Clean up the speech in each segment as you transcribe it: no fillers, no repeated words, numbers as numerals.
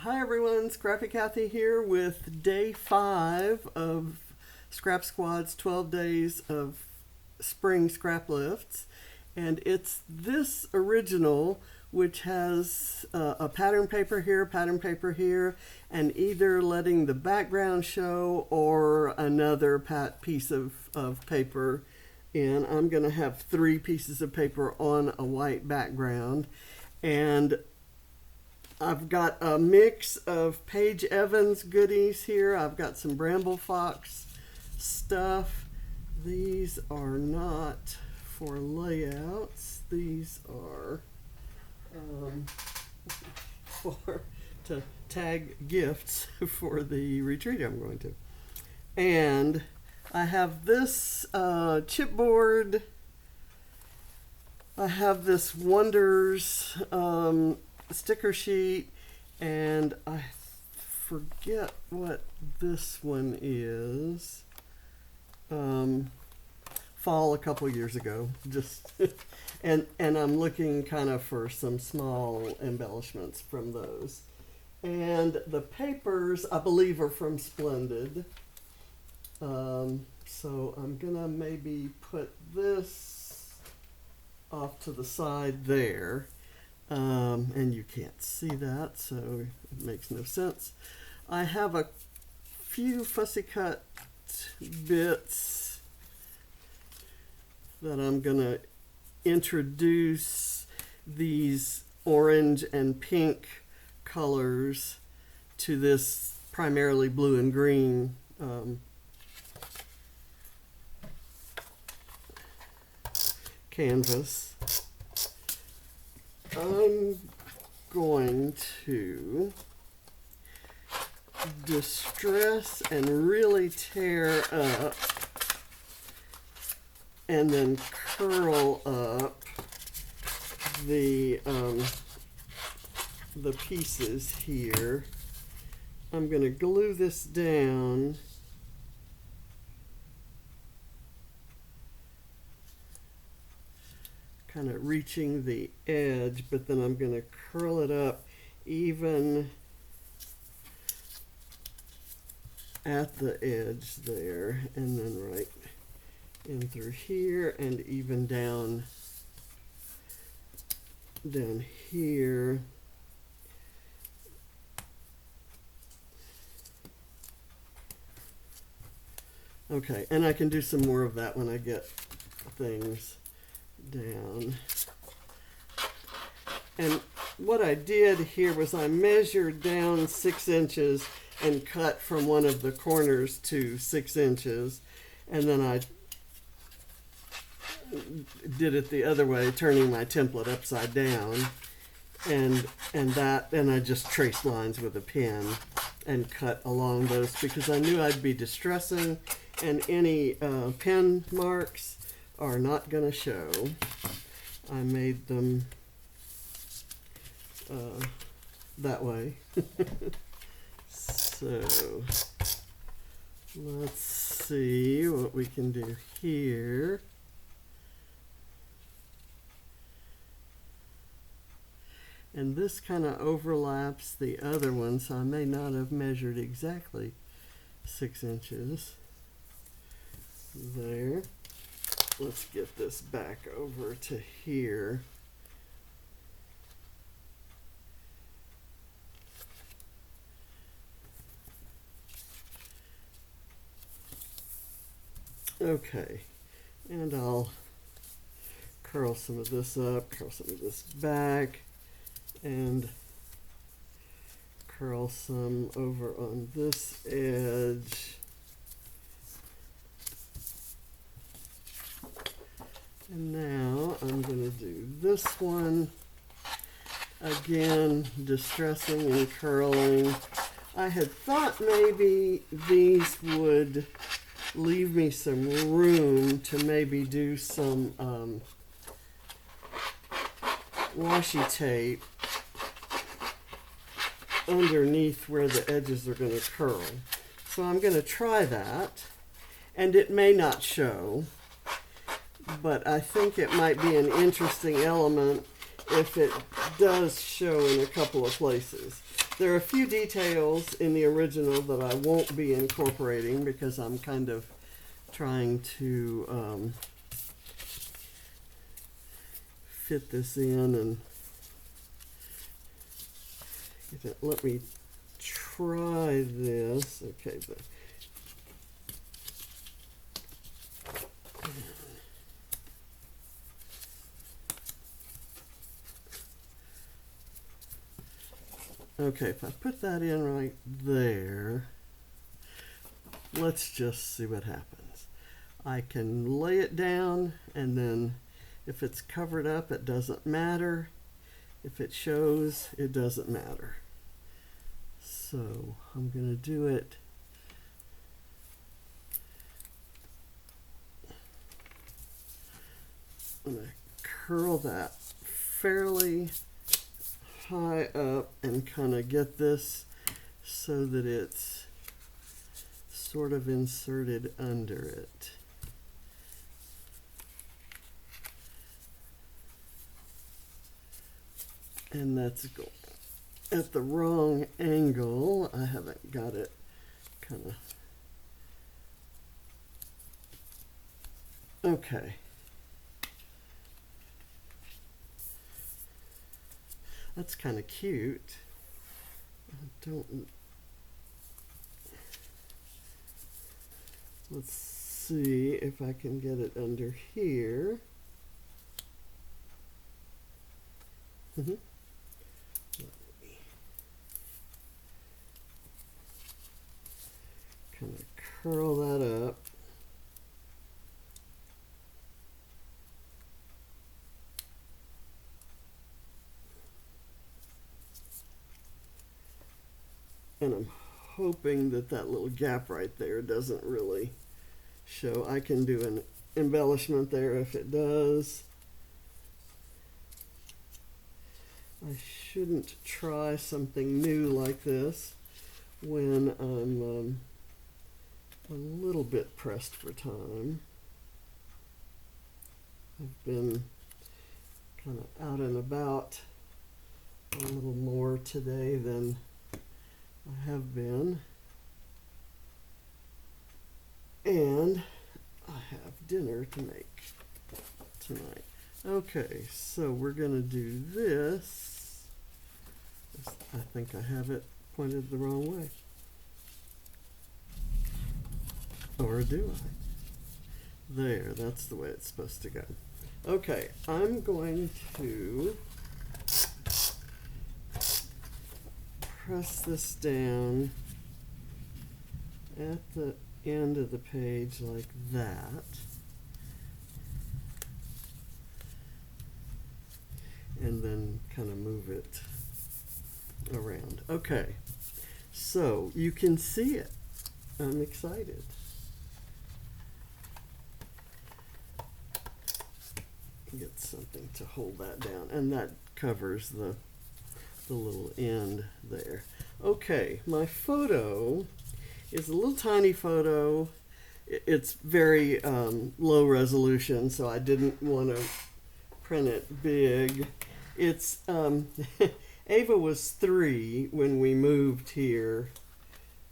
Hi everyone, Scrappy Kathy here with day 5 of Scrap Squad's 12 days of spring Scraplifts. And it's this original which has a pattern paper here, and either letting the background show or another piece of paper in. I'm going to have 3 pieces of paper on a white background. And I've got a mix of Paige Evans goodies here. I've got some Bramble Fox stuff. These are not for layouts. These are to tag gifts for the retreat I'm going to. And I have this chipboard. I have this Wonders sticker sheet, and I forget what this one is. Fall a couple years ago, just and I'm looking kind of for some small embellishments from those. And the papers, I believe, are from Splendid. So I'm gonna maybe put this off to the side there. And you can't see that, so it makes no sense. I have a few fussy cut bits that I'm going to introduce these orange and pink colors to this primarily blue and green canvas. I'm going to distress and really tear up and then curl up the pieces here. I'm going to glue this down. Kind of reaching the edge, but then I'm going to curl it up even at the edge there, and then right in through here, and even down here. Okay, and I can do some more of that when I get things down. And what I did here was I measured down 6 inches and cut from one of the corners to 6 inches, and then I did it the other way, turning my template upside down, and I just traced lines with a pen and cut along those because I knew I'd be distressing, and any pen marks are not going to show. I made them that way. So let's see what we can do here. And this kind of overlaps the other one, so I may not have measured exactly 6 inches there. Let's get this back over to here. Okay, and I'll curl some of this up, curl some of this back, and curl some over on this edge. And now I'm going to do this one. Again, distressing and curling. I had thought maybe these would leave me some room to maybe do some washi tape underneath where the edges are going to curl. So I'm going to try that, and it may not show, but I think it might be an interesting element if it does show in a couple of places. There are a few details in the original that I won't be incorporating because I'm kind of trying to fit this in, and let me try this. Okay, but okay, if I put that in right there, let's just see what happens. I can lay it down, and then if it's covered up, it doesn't matter. If it shows, it doesn't matter. So I'm going to do it. I'm going to curl that fairly high up and kind of get this so that it's sort of inserted under it. And that's going at the wrong angle. I haven't got it kind of. Okay. That's kind of cute. I don't. Let's see if I can get it under here. Kind of curl that up. And I'm hoping that that little gap right there doesn't really show. I can do an embellishment there if it does. I shouldn't try something new like this when I'm a little bit pressed for time. I've been kind of out and about a little more today than I have been. And I have dinner to make tonight. Okay, so we're going to do this. I think I have it pointed the wrong way. Or do I? There, that's the way it's supposed to go. Okay, I'm going to press this down at the end of the page like that. And then kind of move it around. Okay, so you can see it. I'm excited. Get something to hold that down, and that covers the little end there. Okay, my photo is a little tiny photo. It's very low resolution, so I didn't want to print it big. It's Ava was 3 when we moved here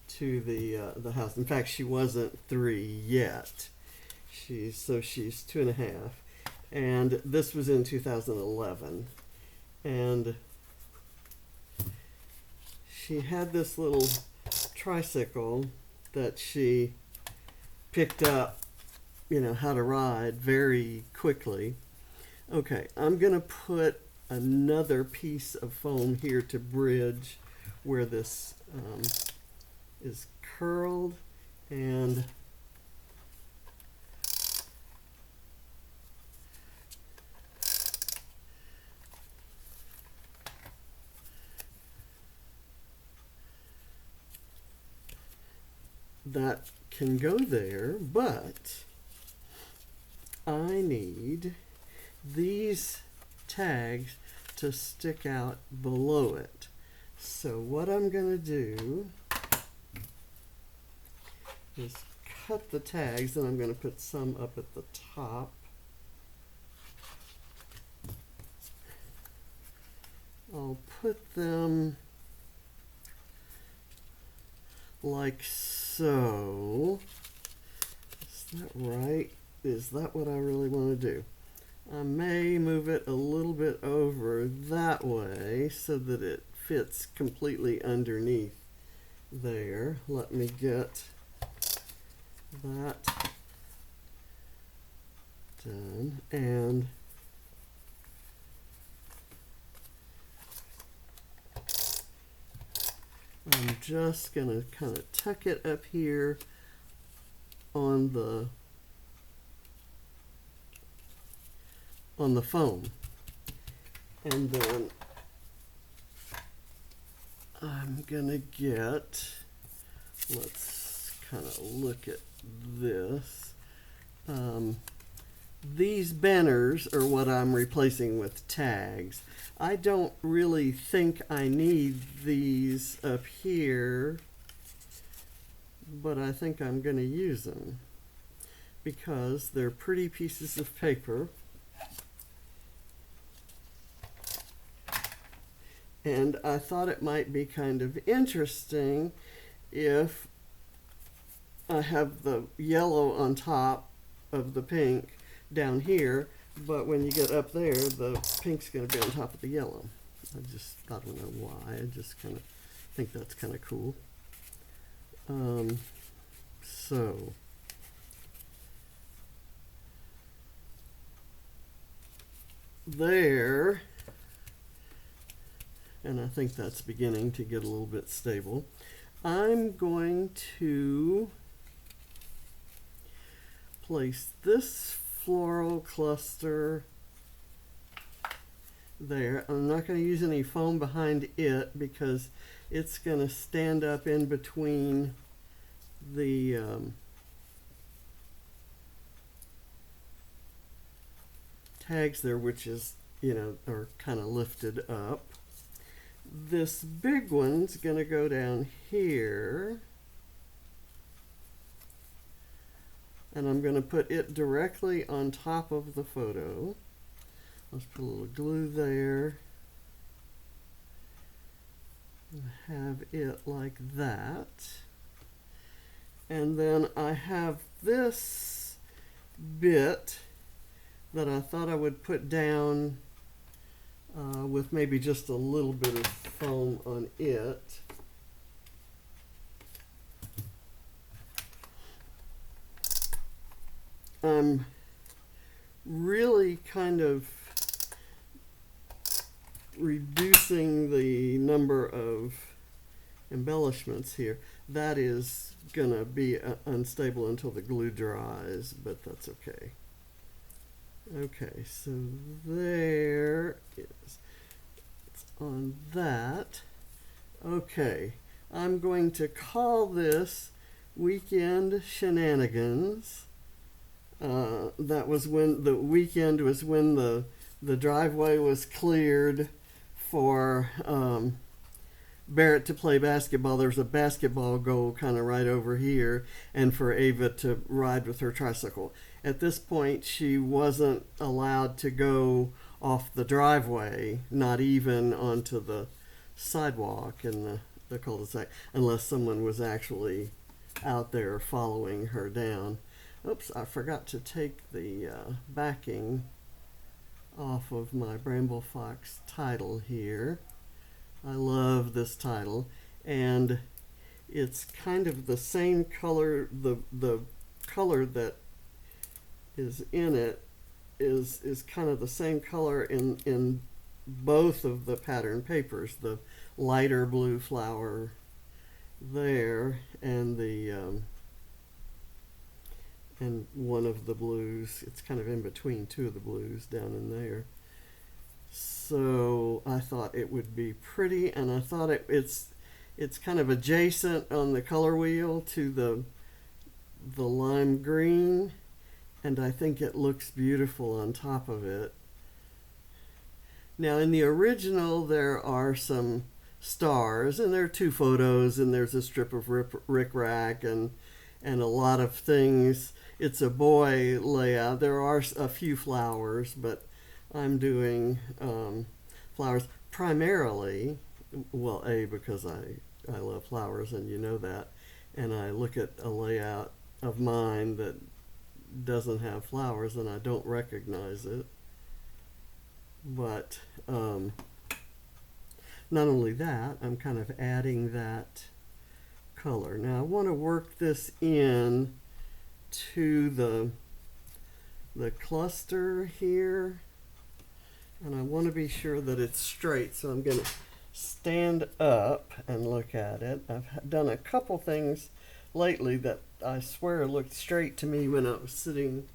to the house. In fact, she wasn't 3 yet. She's 2.5. And this was in 2011. And she had this little tricycle that she picked up, how to ride very quickly. Okay, I'm going to put another piece of foam here to bridge where this is curled, and that can go there, but I need these tags to stick out below it. So what I'm going to do is cut the tags, and I'm going to put some up at the top. I'll put them like so. Is that right? Is that what I really want to do? I may move it a little bit over that way so that it fits completely underneath there. Let me get that done. And I'm just going to kind of tuck it up here on the foam. And then I'm going to get, let's kind of look at this. These banners are what I'm replacing with tags. I don't really think I need these up here, but I think I'm going to use them because they're pretty pieces of paper. And I thought it might be kind of interesting if I have the yellow on top of the pink down here, but when you get up there, the pink's going to be on top of the yellow. I don't know why. I just kind of think that's kind of cool. So there, and I think that's beginning to get a little bit stable. I'm going to place this floral cluster there. I'm not going to use any foam behind it because it's going to stand up in between the tags there, which is, are kind of lifted up. This big one's going to go down here, and I'm going to put it directly on top of the photo. Let's put a little glue there and have it like that. And then I have this bit that I thought I would put down with maybe just a little bit of foam on it. I'm really kind of reducing the number of embellishments here. That is gonna be unstable until the glue dries, but that's okay. Okay, so there is, it's on that. Okay, I'm going to call this Weekend Shenanigans. That was when the weekend was when the driveway was cleared for Barrett to play basketball. There's a basketball goal kind of right over here, and for Ava to ride with her tricycle. At this point, she wasn't allowed to go off the driveway, not even onto the sidewalk in the cul-de-sac, unless someone was actually out there following her down. Oops, I forgot to take the backing off of my Bramble Fox title here. I love this title, and it's kind of the same color. The color that is in it is kind of the same color in both of the pattern papers. The lighter blue flower there, and the and one of the blues. It's kind of in between two of the blues down in there. So I thought it would be pretty, and I thought it's kind of adjacent on the color wheel to the lime green, and I think it looks beautiful on top of it. Now in the original there are some stars, and there are two photos, and there's a strip of rickrack and a lot of things. It's a boy layout. There are a few flowers, but I'm doing flowers primarily, well, because I I love flowers, and you know that. And I look at a layout of mine that doesn't have flowers, and I don't recognize it. But not only that, I'm kind of adding that color. Now I want to work this in to the cluster here, and I want to be sure that it's straight, so I'm going to stand up and look at it. I've done a couple things lately that I swear looked straight to me when I was sitting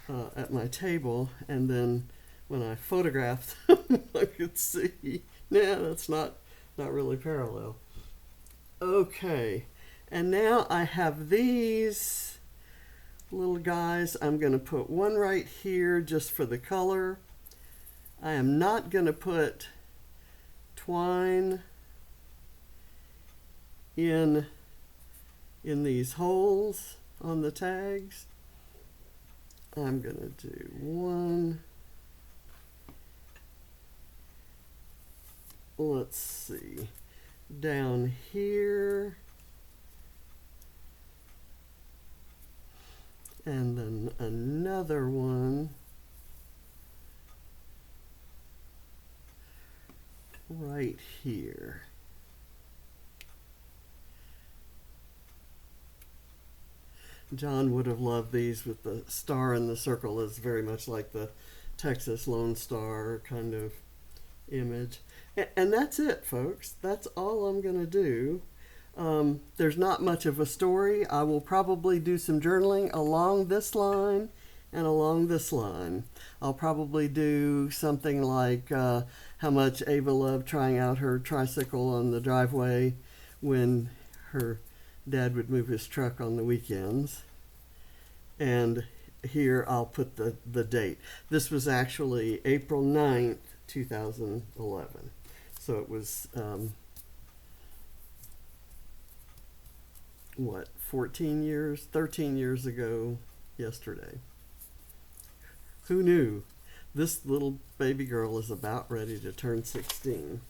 at my table, and then when I photographed them I could see, nah, that's not really parallel. Okay, and now I have these little guys. I'm going to put one right here just for the color. I am not going to put twine in these holes on the tags. I'm going to do one. Let's see, down here, and then another one right here. John would have loved these with the star in the circle. Is very much like the Texas Lone Star kind of image. And that's it, folks. That's all I'm going to do. There's not much of a story. I will probably do some journaling along this line and along this line. I'll probably do something like how much Ava loved trying out her tricycle on the driveway when her dad would move his truck on the weekends. And here I'll put the date. This was actually April 9th, 2011. So it was, 13 years ago yesterday. Who knew? This little baby girl is about ready to turn 16.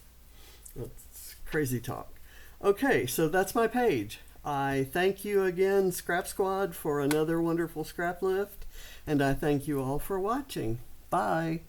That's crazy talk. Okay, so that's my page. I thank you again, Scrap Squad, for another wonderful scrap lift, and I thank you all for watching. Bye.